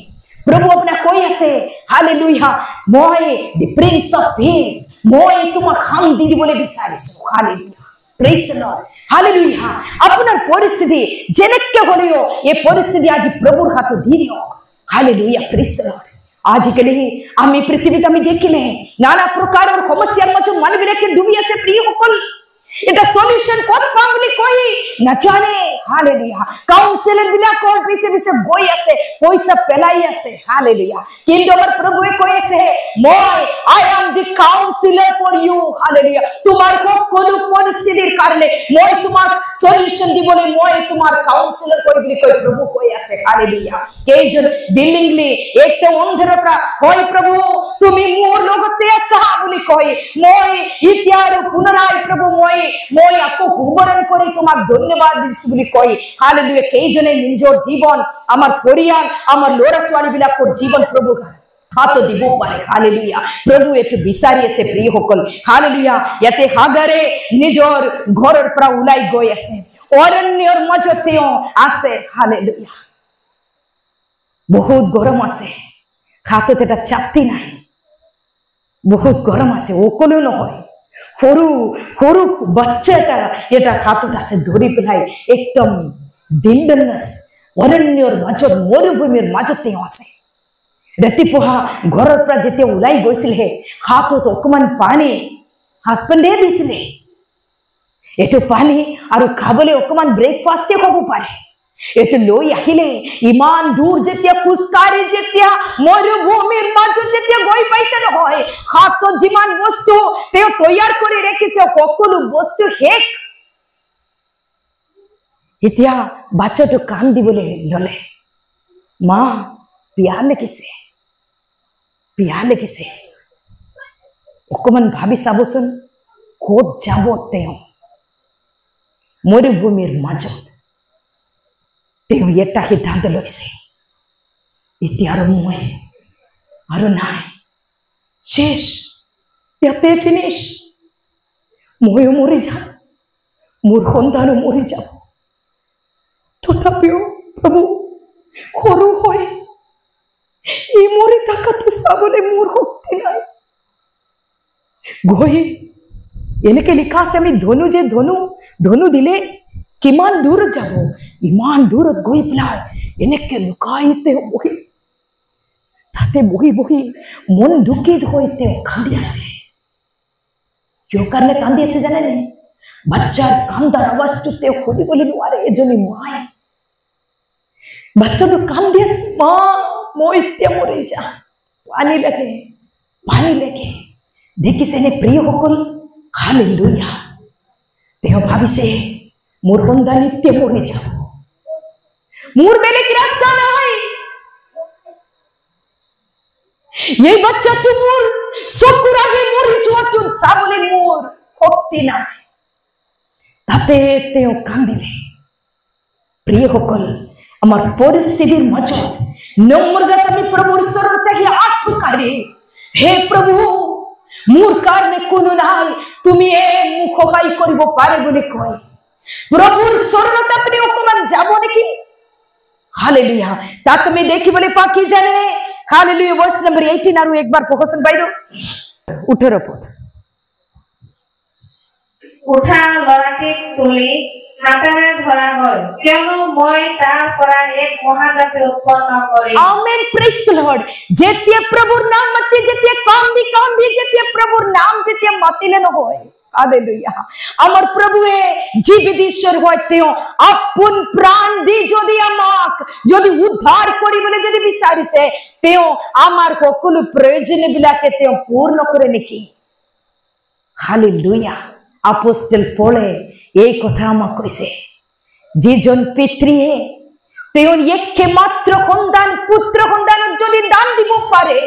প্ৰভু আপোনাক কৈ আছে হালেলুয়া মই দি প্ৰিন্স অফ পিস মই তোমাক শান্তি দিবলৈ বিচাৰিছো hallelujah praise the lord hallelujah আপোনাৰ পৰিস্থিতি যেনেকৈ হ'লেও এই পৰিস্থিতি আজি প্ৰভুৰ হাতত দি দিয়ক হালেলুয়া প্ৰেইজ দ্য লৰ্ড আজিকালি আমি পৃথিৱীত আমি দেখিলে নানা প্ৰকাৰৰ সমস্যাৰ মাজত মানুহবিলাকে ডুবি আছে প্ৰিয়সকল এটা সলিউশন কত পাম বুলি কৈ নাজানে হালেলুয়া কাউন্সিলৰ বিলাকৰ পিছে পিছে গৈ আছে পইচা পেলাই আছে হালেলুয়া কিন্তু আমাৰ প্ৰভুৱে কৈ আছে মই I am the counsellor for you hallelujah তোমাৰ সকলো পৰিস্থিতিৰ কাৰণে মই তোমাক সলিউশন দিবলৈ মই তোমাৰ কাউন্সিলৰ কৈ বুলি কৈ প্ৰভু কৈ আছে হালেলুয়া কেইজন বিলিংলি একটা অন্ধৰৰ পৰা হয় প্ৰভু তুমি মোৰ লগতে আছা বুলি কৈ মই এতিয়া আৰু পুনৰাই প্ৰভু মই মই আকো সুবৰণ কৰি তোমাক ধন্যবাদ দিছো বুলি কৈ হালেলুয়া কেইজনে নিজৰ জীৱন আমাৰ পৰিয়াল আমাৰ ল'ৰা ছোৱালী বিলাকৰ জীৱন প্ৰভু হাত দিব পাৰে হালেলুয়া প্ৰভু এটো বিচাৰি আছে প্ৰিয়সকল হালেলুয়া ইয়াতে হাগাৰে নিজৰ ঘৰৰ পৰা ওলাই গৈ আছে অৰণ্যৰ মাজতে আছে হালেলুয়া বহুত গৰম আছে হাতত এটা ছাতি নাই বহুত গৰম আছে ওকলো নহয় সৰু সৰু বাচ্চা এটা হাতত আছে ধৰি পেলাই একদম বিল্ডাৰনেছ অৰণ্যৰ মাজত মৰুভূমিৰ মাজতে আছে ৰাতিপুৱা ঘৰৰ পৰা যেতিয়া ওলাই গৈছিলে হাতত অকমান পানী হাজবেণ্ডে দিছিলে এটো পানী আৰু খাবলৈ অকমান ব্ৰেকফাষ্টে হ'ব পাৰে এটো লৈ আহিলে ইমান দূৰ যেতিয়া খুচকাৰি যেতিয়া মৰুভূমিৰ মাজত যেতিয়া গৈ পাইছে নহয় হাতত যিমান বস্তু তেওঁ তৈয়াৰ কৰি ৰাখিছে সকলো বস্তু শেষ এতিয়া বাচ্চাটো কান দিবলৈ ললে মা পিয়া লাগিছে অকমান ভাবি চাবচোন ক'ত যাব তেওঁ মৰুভূমিৰ মাজত তেওঁ এটা সিদ্ধান্ত লৈছে এতিয়া আৰু নাই শেষ ইয়াতে ফিনিশ ময়ো মৰি যাম মোৰ সন্তানো মৰি যাব তথাপিও প্ৰভু সৰু হয় ই মৰি থকাটো চাবলৈ মোৰ শক্তি নাই গৈ এনেকে লিখা আছে আমি ধনু দিলে কিমান দূৰত যাব ইমান দূৰত গৈ পেলাই এনেকে লুকাইতে বহি তাতে বহি মন দুখিত হৈ তেওঁ কান্দি আছে কিয় কাৰণে কান্দি আছে জানেনে বাচ্চাৰ কান্দাৰ আৱাজটো তেওঁ শুনিবলৈ নোৱাৰে এজনী মায়ে বাচ্চাটো কান্দি আছে মা মই এতিয়া মৰি যাম পানী লাগে দেখিছেনে প্ৰিয়সকল হালেলুয়া তেওঁ ভাবিছে মোৰ সন্তান এতিয়া মৰি যাব মোৰ বেলেগ ৰাস্তা নাই এই বাচ্চাটো মোৰ চকুৰ আগে মৰি যোৱাটো চাবলৈ মোৰ শক্তি নাই তাতে তেওঁ কান্দিলে প্ৰিয়সকল আমাৰ পৰিস্থিতিৰ মাজত নম্ৰতাত আমি প্ৰভুৰ ওচৰত আহি আঠুকাৰি হে প্ৰভু মোৰ কাৰণে কোনো নাই তুমি মোক সহায় কৰিব পাৰে বুলি কয় প্ৰভুৰ চৰণত আপুনি অকমান যাব নেকি হালেলুয়া তাত তুমি দেখিবলৈ পা কি জানে হালেলুয়া ভার্স নাম্বার 18 আৰু একবাৰ পঢ়কচোন বাইদেউ 18 পদ উঠা লৰাটিক তুলি হাতেৰে ধৰা গল কিয়নো মই তাৰ পৰা এক মহাজাতি উৎপন্ন কৰি আমেন প্ৰেজ দ্য লৰ্ড যেতিয়া প্ৰভুৰ নাম মাতি যেতিয়া কান্দি যেতিয়া প্ৰভুৰ নাম যেতিয়া মাতিলে নহয় হালেলুয়া আমাৰ প্ৰভুয়ে জীবিত ঈশ্বৰ হয় তেওঁ আপন প্ৰাণ দি যদি আমাক যদি উদ্ধাৰ কৰিবলৈ যদি বিচাৰিছে তেওঁ আমাৰ সকলো প্ৰয়োজন বিলাকে তেওঁ পূৰ্ণ কৰে নেকি হালেলুয়া আপোস্টল পৌলে এই কথা আমাক কৈছে যিজন পিতৃয়ে তেওঁ একমাত্ৰ সন্তান পুত্ৰ সন্তানক যদি দান দিব পাৰে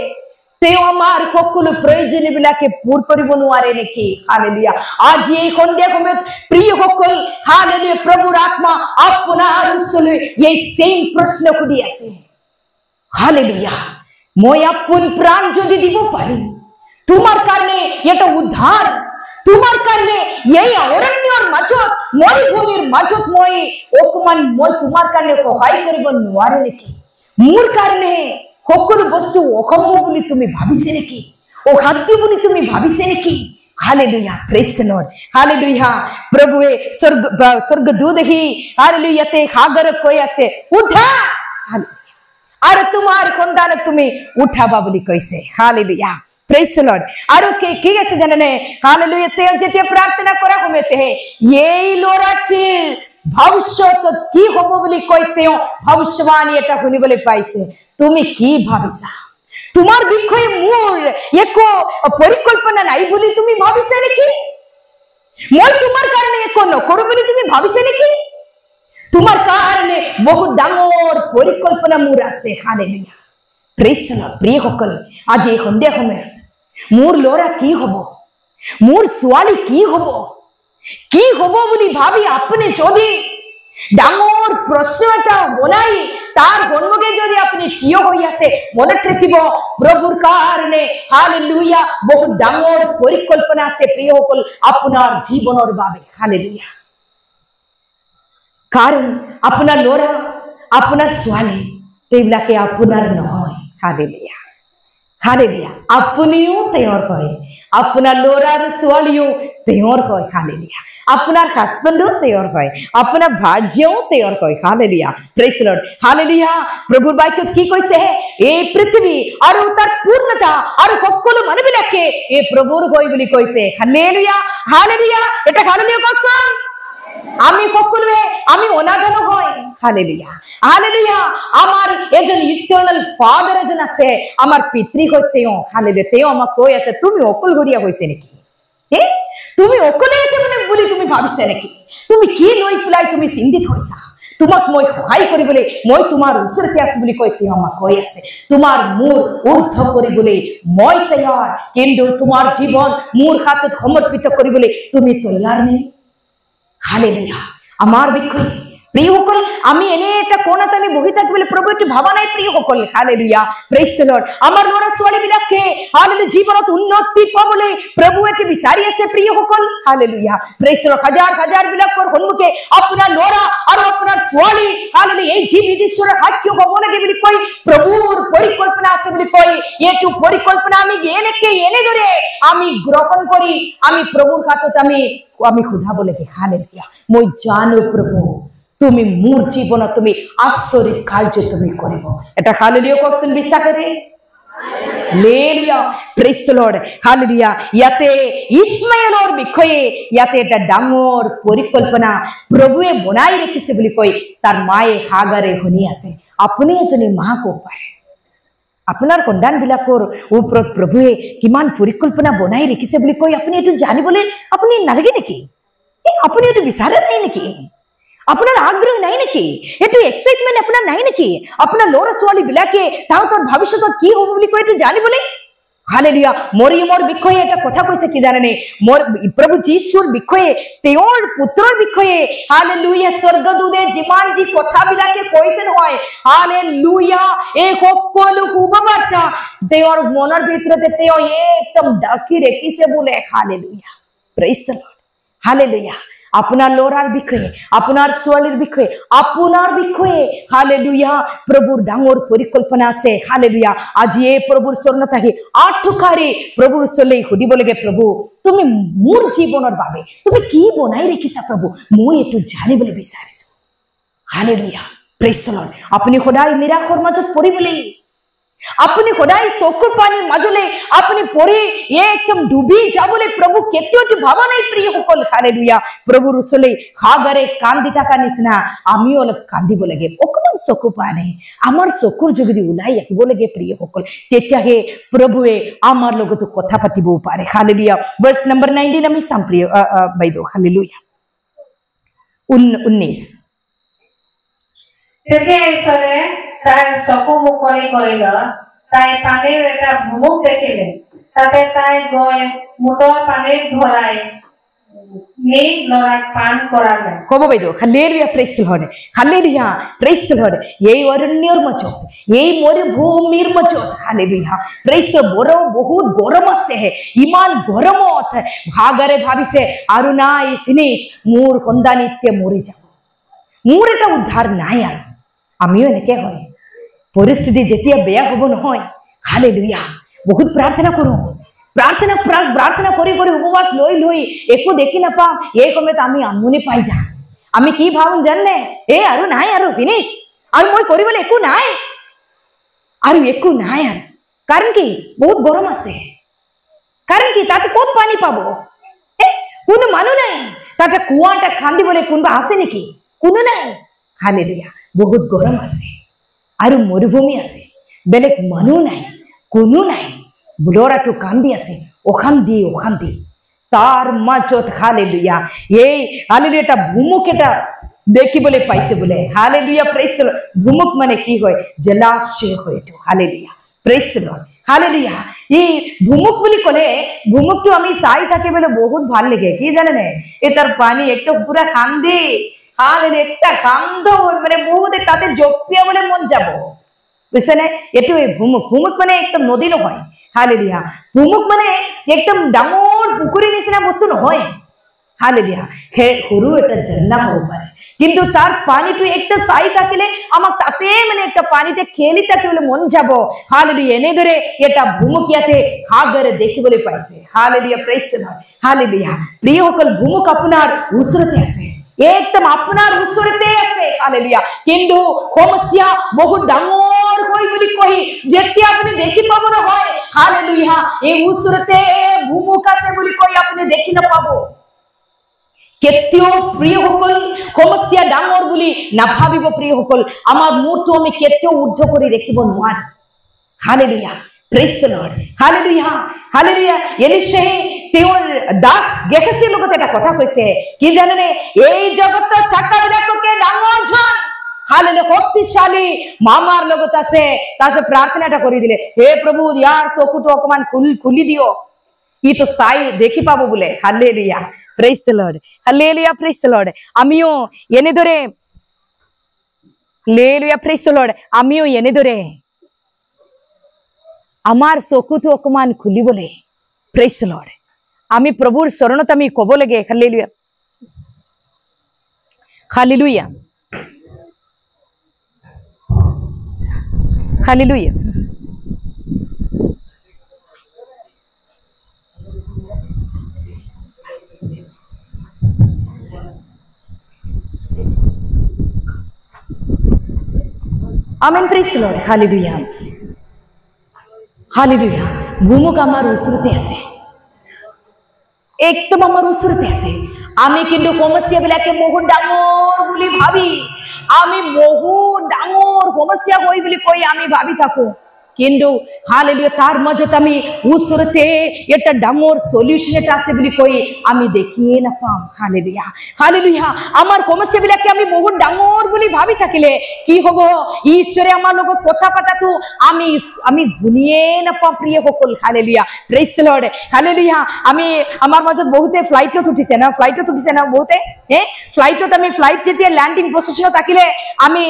তেওঁ আমাৰ সকলো প্ৰয়োজন বিলাকে পূৰ কৰিব নোৱাৰে নেকি হালেলুয়া আজি এই সন্ধিয়া সময়ত প্ৰিয়সকল হালেলুয়া প্ৰভুৰ আত্মা আপোনাৰ ওচৰলৈ এই সেম প্ৰশ্ন সুধি আছে হালেলুয়া মই আপন প্ৰাণ যদি দিব পাৰিম তোমাৰ কাৰণে এটা উদ্ধাৰ তোমাৰ কাৰণে এই অৰণ্যৰ মাজত মৰুভূমিৰ মাজত মই অকমান মই তোমাৰ কাৰণে সহায় কৰিব নোৱাৰে নেকি মোৰ কাৰণে সকলো বস্তু অসম্ভৱ বুলি তুমি ভাবিছে নেকি অসাধ্য বুলি তুমি ভাবিছে নেকি hallelujah praise the Lord hallelujah প্ৰভুৱে স্বৰ্গদূত আহি হালেলুয়াতে সাগৰ কৈ আছে উঠা আৰু তোমাৰ সন্তানক তুমি উঠাবা বুলি কৈছে হালেলুয়া প্ৰেজ দ্য লৰ্ড আৰু কি আছে জানেনে হালেলুয়া তেওঁ যেতিয়া প্ৰাৰ্থনা কৰা সময়তে এই ল'ৰাটিৰ ভৱিষ্যত কি হ'ব বুলি কৈ তেওঁ ভৱিষ্যবাণী এটা শুনিবলৈ পাইছে তুমি কি ভাবিছা তোমাৰ বিষয়ে মোৰ একো পৰিকল্পনা নাই বুলি তুমি ভাবিছা নেকি মই তোমাৰ কাৰণে একো নকৰো বুলি তুমি ভাবিছা নেকি তোমাৰ কাৰণে বহুত ডাঙৰ পৰিকল্পনা মোৰ আছে হালেলুয়া প্ৰেজ দ্য লৰ্ড প্ৰিয়সকল আজি এই সন্ধিয়া সময়ত মোৰ ল'ৰা কি হ'ব মোৰ ছোৱালী কি হ'ব কি হব বুলি ভাবি আপনি যদি ডাঙৰ প্ৰশ্ন এটা বনাই তাৰ সন্মুখে যদি আপনি থিয় হৈ আছে মনে ৰাখিব প্ৰভুৰ কাৰণে হালেলুয়া বহুত ডাঙৰ পৰিকল্পনা আছে প্ৰিয়সকল আপোনাৰ জীৱনৰ বাবে হালেলুয়া কাৰণ আপোনাৰ ল'ৰা আপোনাৰ ছোৱালী এইবিলাকে আপোনাৰ নহয় হালেলুয়া হালেলুয়া আপুনিও তেওঁৰ হয় আপোনাৰ ল'ৰা আৰু ছোৱালীও তেওঁৰ হয় হালেলুয়া আপোনাৰ হাজবেণ্ডো তেওঁৰ হয় আপোনাৰ ভাৰ্যাও তেওঁৰ হয় hallelujah praise the lord hallelujah প্ৰভুৰ বাক্যত কি কৈছে এই পৃথিৱী আৰু তাৰ পূৰ্ণতা আৰু সকলো মানুহবিলাকে এই প্ৰভুৰ হয় বুলি কৈছে হালেলুয়া হালেলুয়া এটা হালেলুয়া কওকচোন আমি সকলোৱে আমি অনাথ নহয় হালেলুয়া হালেলুয়া আমাৰ এজন ইটাৰনেল ফাদাৰ এজন আছে আমাৰ পিতৃ হয় তেওঁ হালেলুয়া তেওঁ আমাক কৈ আছে তুমি অকলশৰীয়া হৈছে নেকি তুমি অকলে আছে মানে বুলি তুমি ভাবিছা নেকি তুমি কি লৈ পেলাই তুমি চিন্তিত হৈছা তোমাক মই সহায় কৰিবলৈ মই তোমাৰ ওচৰতে আছো বুলি কৈ তেওঁ আমাক কৈ আছে তোমাৰ মূৰ উদ্ধ কৰিবলৈ মই তৈয়াৰ কিন্তু তোমাৰ জীৱন মোৰ হাতত সমৰ্পিত কৰিবলৈ তুমি তৈয়াৰ নে হালেলুয়া আমাৰ বিষয়ে প্ৰিয়সকল আমি এনে এটা কোণত আমি বহি থাকিবলৈ প্ৰভু এটি ভাবা নাই প্ৰিয়সকল হালেলুয়া প্ৰেইজ দ্য লৰ্ড আমাৰ ল'ৰা ছোৱালীবিলাকে হালেলুয়া জীৱনত উন্নতি পাবলৈ প্ৰভু এটি বিচাৰি আছে প্ৰিয়সকল হালেলুয়া প্ৰেইজ দ্য লৰ্ড হাজাৰ হাজাৰ বিলাকৰ সন্মুখে আপোনাৰ ল'ৰা আৰু আপোনাৰ ছোৱালী হালেলুয়া এই জীৱ ঈশ্বৰৰ সাক্ষ্য হ'ব লাগে বুলি কৈ প্ৰভুৰ পৰিকল্পনা আছে বুলি কৈ এইটো পৰিকল্পনা আমি এনেদৰে আমি গ্ৰহণ কৰি আমি প্ৰভুৰ হাতত আমি সোধাব লাগে হালেলুয়া মই জানো প্ৰভু তুমি মোৰ জীৱনত তুমি আচৰিত কাৰ্য তুমি কৰিব এটা হালেলুয়া কওকচোন বিশ্বাসেৰে hallelujah praise the lord hallelujah ইয়াতে ইছমাইলৰ বিষয়ে ইয়াতে এটা ডাঙৰ পৰিকল্পনা প্ৰভুৱে বনাই ৰাখিছে বুলি কৈ তাৰ মায়ে হাগাৰে শুনি আছে আপুনি এজনী মা হ'ব পাৰে আপোনাৰ সন্তানবিলাকৰ ওপৰত প্ৰভুৱে কিমান পৰিকল্পনা বনাই ৰাখিছে বুলি কৈ আপুনি এইটো জানিবলৈ আপুনি নালাগে নেকি আপুনি এইটো বিচাৰে নাই নেকি আপোনাৰ আগ্ৰহ নাই নেকি এটো এক্সাইটমেন্ট আপোনাৰ নাই নেকি আপোনাৰ ল'ৰা ছোৱালী বিলাকে তাহঁতৰ ভৱিষ্যতত কি হ'ব বুলি কৈ এইটো জানিবলৈ হালেলুয়া মৰিয়মৰ বিষয়ে এটা কথা কৈছে কি জানেনে প্ৰভু যীশুৰ বিষয়ে তেওঁৰ পুত্ৰৰ বিষয়ে হালেলুয়া স্বৰ্গদূতে যিমান যি কথাবিলাকে কৈছে নহয় হালেলুয়া এই সকলো শুভবাৰ্তা তেওঁৰ মনৰ ভিতৰতে তেওঁ একদম ঢাকি ৰাখিছে বোলে hallelujah praise the lord hallelujah আপোনাৰ ল'ৰাৰ বিষয়ে আপোনাৰ ছোৱালীৰ বিষয়ে আপোনাৰ বিষয়ে হালেলুয়া প্ৰভুৰ ডাঙৰ পৰিকল্পনা আছে হালেলুয়া আজি এই প্ৰভুৰ চৰণত আহি আঠুকাৰি প্ৰভুৰ ওচৰলৈ সুধিব লাগে প্ৰভু তুমি মোৰ জীৱনৰ বাবে তুমি কি বনাই ৰাখিছা প্ৰভু মই এইটো জানিবলৈ বিচাৰিছো হালেলুয়া প্ৰেইজ দ্য লৰ্ড আপুনি সদায় নিৰাশৰ মাজত পৰিবলৈ আপুনি সদায় চকুৰ পানীৰ মাজলৈ আপুনি পৰি একদম ডুবি যাবলৈ প্ৰভু কেতিয়াও ভাবা নাই প্ৰিয়সকল হালেলুয়া প্ৰভুৰ ওচৰলৈ হাগাৰে কান্দি থকা নিচিনা আমিও অলপ কান্দিব লাগে অকণমান চকু পানী আমাৰ চকুৰ যোগেদি ওলাই আহিব লাগে প্ৰিয়সকল তেতিয়াহে প্ৰভুৱে আমাৰ লগতো কথা পাতিব পাৰে হালেলুয়া ভাৰ্ছ নম্বৰ 19 আমি চাম প্ৰিয় বাইদেউ হালেলুয়া 19 তেতিয়া ঈশ্বৰে তাই চকু মুকলি কৰিল তাই পানীৰ এটা ভুমুক দেখিলে তাতে তাই গৈ মুঠৰ পানীত ভৰাই নি ল'ৰাক পান কৰালে ক'ব বাইদেউ hallelujah praise the lord hallelujah praise the lord এই অৰণ্যৰ মাজত এই মৰুভূমিৰ মাজত হালেলুয়া প্ৰেইজ বহুত গৰম আছে ইমান গৰমত ভাগাৰে ভাবিছে আৰু নাই ফিনিছ মোৰ সন্তান এতিয়া মৰি যাব মোৰ এটা উদ্ধাৰ নাই আৰু আমিও এনেকে হয় পৰিস্থিতি যেতিয়া বেয়া হ'ব নহয় হালেলুয়া বহুত প্ৰাৰ্থনা কৰোঁ প্ৰাৰ্থনা কৰি কৰি উপবাস লৈ একো দেখি নাপাওঁ এই সময়ত আমি আমনি পাই যাওঁ আমি কি ভাবোঁ জানে আৰু নাই আৰু ফিনিছ আৰু মই কৰিবলৈ একো নাই আৰু কাৰণ কি বহুত গৰম আছে কাৰণ কি তাতে ক'ত পানী পাব কোনো মানুহ নাই তাতে কুঁৱা এটা খান্দিবলৈ কোনোবা আছে নেকি কোনো নাই হালেলুয়া বহুত গৰম আছে আৰু মৰুভূমি আছে বেলেগ মানুহ নাই কোনো নাই ল'ৰাটো কান্দি আছে অশান্তি তাৰ মাজত হালেলুয়া এই হালেলুয়া এটা ভুমুক এটা দেখিবলৈ পাইছে বোলে হালেলুয়া প্ৰেইজ দ্য লৰ্ড ভুমুক মানে কি হয় জলাশয় হয় এইটো hallelujah praise the lord hallelujah এই ভুমুক বুলি কলে ভুমুকটো আমি চাই থাকিবলৈ বহুত ভাল লাগে কি জানেনে এটার পানী একটা পুরা খান্দি হালেলুয়া একটা কান্দ মানে বহুত তাতে জপিয়া বলে মন যাব বুঝছে না এটো ভুমুক ভুমুক মানে একদম নদী নহয় হালেলুয়া ভুমুক মানে একদম ডাঙৰ পুকুৰী নিচিনা বস্তু নহয় হালেলুয়া হে সৰু এটা ঝৰ্ণা হ'ব পাৰে কিন্তু তাৰ পানীটো একটা চাই থাকিলে আমাক তাতে মানে একটা পানীতে খেলি থাকিবলৈ মন যাব হালেলুয়া এনেদৰে এটা ভুমুক ইয়াতে হাগৰে দেখিবলৈ পাইছে hallelujah praise the lord hallelujah প্ৰিয়সকল ভুমুক আপোনাৰ ওচৰতে আছে একদম আপোনাৰ ওচৰতে আছে হালেলুয়া কিন্তু সমস্যা বহুত ডাঙৰ হৈ বুলি কই যেতিয়া আপুনি দেখি পাব নহয় হালেলুয়া এই ওচৰতে ভুমুক আছে বুলি কই আপুনি দেখি নাপাব কেতিয়াও প্ৰিয়সকল সমস্যা ডাঙৰ বুলি নাভাবিব প্ৰিয়সকল আমাৰ মূৰটো আমি কেতিয়াও উদ্ধ কৰি ৰাখিব নোৱাৰো hallelujah praise the lord hallelujah hallelujah এলিশাই তেওঁৰ দাস গেহাজীৰ লগত এটা কথা কৈছে কি জানেনে এই জগতৰ থাকাবিলাককে ডাঙৰ জন হালেলুয়া শক্তিশালী মামাৰ লগত আছে তাৰপিছত প্ৰাৰ্থনাটা কৰি দিলে হে প্ৰভু ইয়াৰ চকুটো অকমান খুলি দিও ই তো চাই দেখি পাব বলে hallelujah praise the Lord hallelujah praise the Lord আমিও এনেদরে হালেলুয়া প্রেইজ দ্য লর্ড আমিও এনেদরে আমার চকুটো অকমান খুলিবলে প্রেইজ দ্য লর্ড আমি প্রভুর শরণত আমি কব লাগে hallelujah hallelujah hallelujah Amen, praise the Lord. Hallelujah. Hallelujah. ভুমুক আমার ওচৰতে আছে একদম আমাৰ ওচৰতে আছে আমি কিন্তু সমস্যা বিলাকে বহুত ডাঙৰ বুলি ভাবি আমি বহুত ডাঙৰ সমস্যা হৈ বুলি কই আমি ভাবি থাকো কিন্তু হালেলুয়া তাৰ মাজত আমি ওচৰতে এটা ডাঙৰ সলিউশন এটা আছে বুলি কই আমি দেখিয়ে না পাম হালেলুয়া হালেলুয়া আমার সমস্যা বিলাকে আমি বহুত ডাঙৰ বুলি ভাবি থাকিলে কি হ'ব ঈশ্বৰে আমাৰ লগত কথা পাতাতো আমি গুনিয়ে না পাম প্ৰিয় সকল hallelujah praise the lord hallelujah আমি আমাৰ মাজত বহুতে ফ্লাইটত উঠিছে না বহুতে ফ্লাইটত আমি ফ্লাইট যেতিয়া ল্যান্ডিং প্ৰসেসনত থাকিলে আমি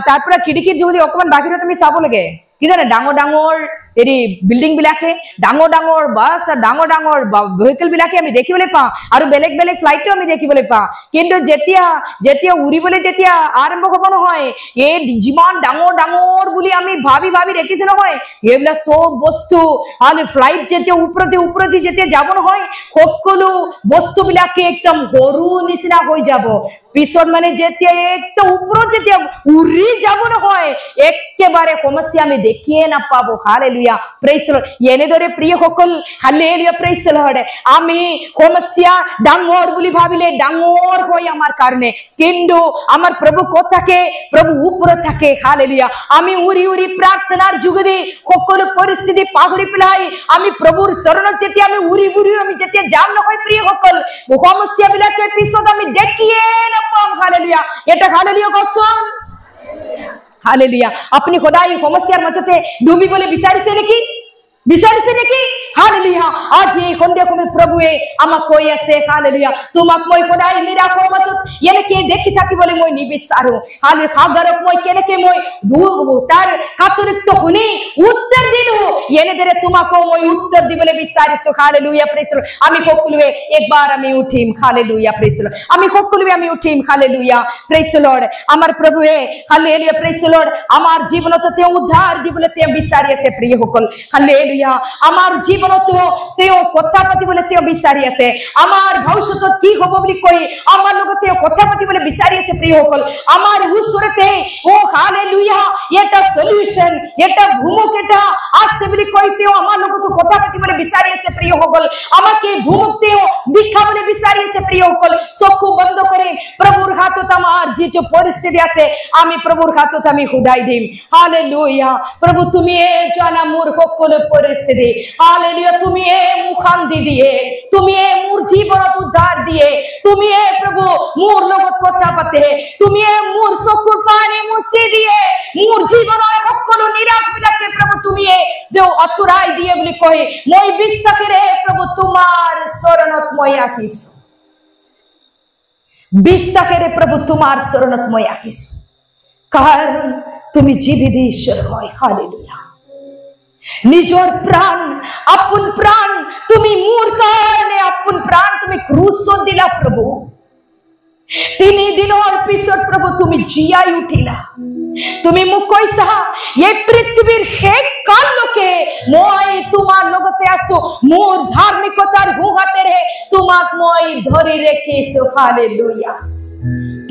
তাৰ পৰা খিৰিকীৰ যদি অকমান বাহিৰত আমি চাব লাগে কি জানে ডাঙৰ ডাঙৰ এৰি বিল্ডিং বিলাকে ডাঙৰ ডাঙৰ বাস আৰ ডাঙৰ ডাঙৰ ভেহিকল বিলাকে আমি দেখিবলৈ পাওঁ আৰু বেলেগ বেলেগ ফ্লাইটো আমি দেখিবলৈ পাওঁ কিন্তু যেতিয়া উৰিবলৈ যেতিয়া আৰম্ভ হ'ব নহয় এই যিমান ডাঙৰ ডাঙৰ বুলি আমি ভাবি দেখিছো নহয় এইবিলাক সব বস্তু আৰু ফ্লাইট যেতিয়া ওপৰতে যেতিয়া যাব নহয় সকলো বস্তু বিলাকে একদম সৰু নিচিনা হৈ যাব পিছত মানে যেতিয়া একদম ওপৰত যেতিয়া উৰি যাব নহয় একেবাৰে সমস্যা আমি দেখিয়ে না পাব হালেলুয়া প্ৰেইজ দ্য লৰ্ড এনেদৰে প্ৰিয় সকল হালেলুয়া প্ৰেইজ দ্য লৰ্ড আমি সমস্যা ডাঙৰ বুলি ভাবিলে ডাঙৰ হয় আমাৰ কাৰণে কিন্তু আমাৰ প্ৰভু ক'ত থাকে প্ৰভু ওপৰত থাকে হালেলুয়া আমি উৰি প্ৰাৰ্থনাৰ যোগেদি সকলো পৰিস্থিতি পাহৰি পেলাই আমি প্ৰভুৰ শৰণত যেতিয়া আমি উৰি আমি যেতিয়া যাম নহয় প্ৰিয় সকল সমস্যা বিলাকে পিছত আমি দেখিয়ে না পাম হালেলুয়া এটা হালেলুয়া কওকচোন হালেলুয়া আপনি সদায় সমস্যাৰ মাজতে ডুবিবলৈ বিচাৰিছে নেকি হালেলুয়া আজি এই সন্ধিয়া সময়ত প্ৰভুৱে আমাক কৈ আছে হালেলুয়া তোমাক মই সদায় নিৰাশৰ মাজত এনেকে দেখি থাকিবলৈ মই নিবিচাৰো হালেলুয়া সাগৰক মই কেনেকে মই তাৰ কাতৰিত্ব শুনি উত্তৰ দিলো এনেদৰে তোমাকো মই উত্তৰ দিবলৈ বিচাৰিছো হালেলুয়া প্ৰেইজ দ্য লৰ্ড আমি সকলোৱে একবাৰ আমি উঠিম হালেলুয়া প্ৰেইজ দ্য লৰ্ড আমি সকলোৱে আমি উঠিম হালেলুয়া প্ৰেইজ দ্য লৰ্ড আমাৰ প্ৰভুৱে হালেলুয়া প্ৰেইজ দ্য লৰ্ড আমাৰ জীৱনত তেওঁ উদ্ধাৰ দিবলৈ তেওঁ বিচাৰি আছে প্ৰিয় সকল হালেলুয়া আমাৰ জীৱনত তেওঁ কথা পাতিবলৈ তেওঁ বিচাৰি আছে আমাৰ ভৱিষ্যতত কি হ'ব বুলি কৈ আমাৰ লগত তেওঁ কথা পাতিবলৈ বিচাৰি আছে প্ৰিয় সকল আমাৰ ওচৰতে ও হালেলুয়া এটা সলিউশন এটা ভূমুক এটা আছে বুলি কৈ তেওঁ আমাৰ লগত কথা পাতিবলৈ বিচাৰি আছে প্ৰিয় সকল আমাকে ভূমুক তেওঁ দেখাবলৈ বিচাৰি আছে প্ৰিয় সকল চকু বন্ধ কৰি প্ৰভুৰ হাতত আমাৰ যিটো পৰিস্থিতি আছে আমি প্ৰভুৰ হাতত আমি খুদাই দিম হালেলুয়া প্ৰভু তুমি জানা মোৰ সকলো পৰিস্থিতি হালেলুয়া তুমি মুখান দি দিয়ে তুমি মোৰ জীৱনত উদ্ধাৰ দিয়ে তুমি প্ৰভু মোৰ লগত কথা পাতে তুমি মোৰ চকুৰ পানী মুছি দিয়ে মোৰ জীৱনৰ সকলো নিৰাশ বিলাকে প্ৰভু তুমি देव अतुराई दिए बोली कहे মই বিশ্বাসী रे प्रभु तुमार शरणत মই आखिस বিশ্বাসী रे प्रभु तुमार शरणत মই आखिस कारण তুমি জীবিত ঈশ্বর হয় हालेलुया निजर प्राण अपन प्राण तुम्हें मोर कारणे अपन प्राण तुम्हें क्रूसों दिला प्रभु 3 दिनों पिछोड़ प्रभु तुम्हें जियाई उठिला तुम्हें मुख कैसा ये पृथ्वीर हेक काल लोके মই তোমার লগতে আসো মোর ধার্মিকতার হুহাতে রে তোমাক মই ধরে রেখেছো हालेलुया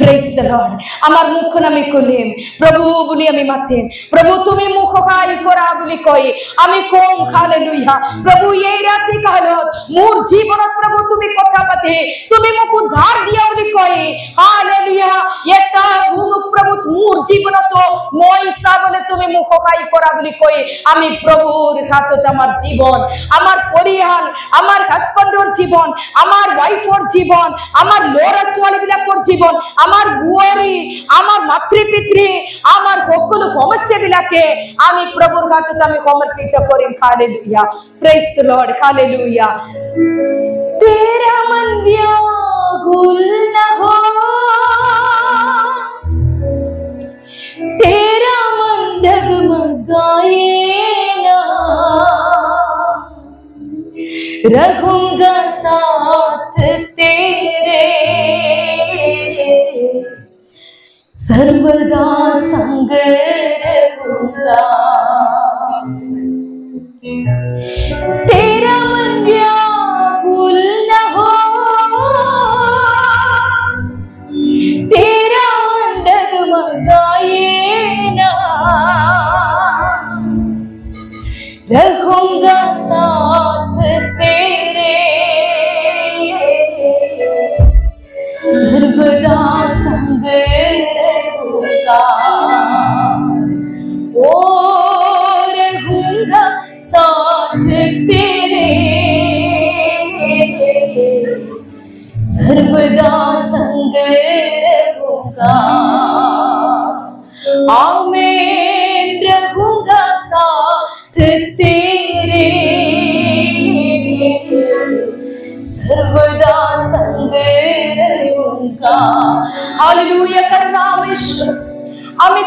प्रेज द लॉर्ड আমার মুখ নামে কইলেম প্রভু বলি আমি মাতেন প্রভু তুমি মুখ কাই করা বলি কই আমি কম हालेलुया প্রভু এই রাতে কালত মোর জীবনত প্রভু তুমি কথা পাতে তুমি মুখ উদ্ধার দিয়া বলি কই हालेलुया এটা ভূমুখ প্রভু মোর জীবনত মই সাবলে তুমি মুখ কাই করা বলি কই আমি প্রভুর হাতত আমার জীবন আমার পরিবার আমার হাজবেন্ডর জীবন আমার ওয়াইফর জীবন আমার লোরা সোয়ালিবিলাকর জীবন আমার বুয়ারি আমার মাতৃপিতৃ আমার সকল সমস্যা বিলাকে আমি প্রভুর হাতে আমি সমর্পিত করি hallelujah praise the Lord hallelujah तेरा मन व्याकुल न हो तेरा मन डगमगाए ना रखूंगा साथ तेरे सर्वदा संग रहूंगा तेरा मन व्याकुल न हो तेरा मन डगमगाए ना रखूंगा साथ तेरे सर्वदा संग रहूंगा ओ रहूंगा साथ तेरे सर्वदा संग रहूंगा आमीन रहूंगा साथ तेरे सर्वदा संग रहूंगा हालेलुया करनाम ईश्वर आमी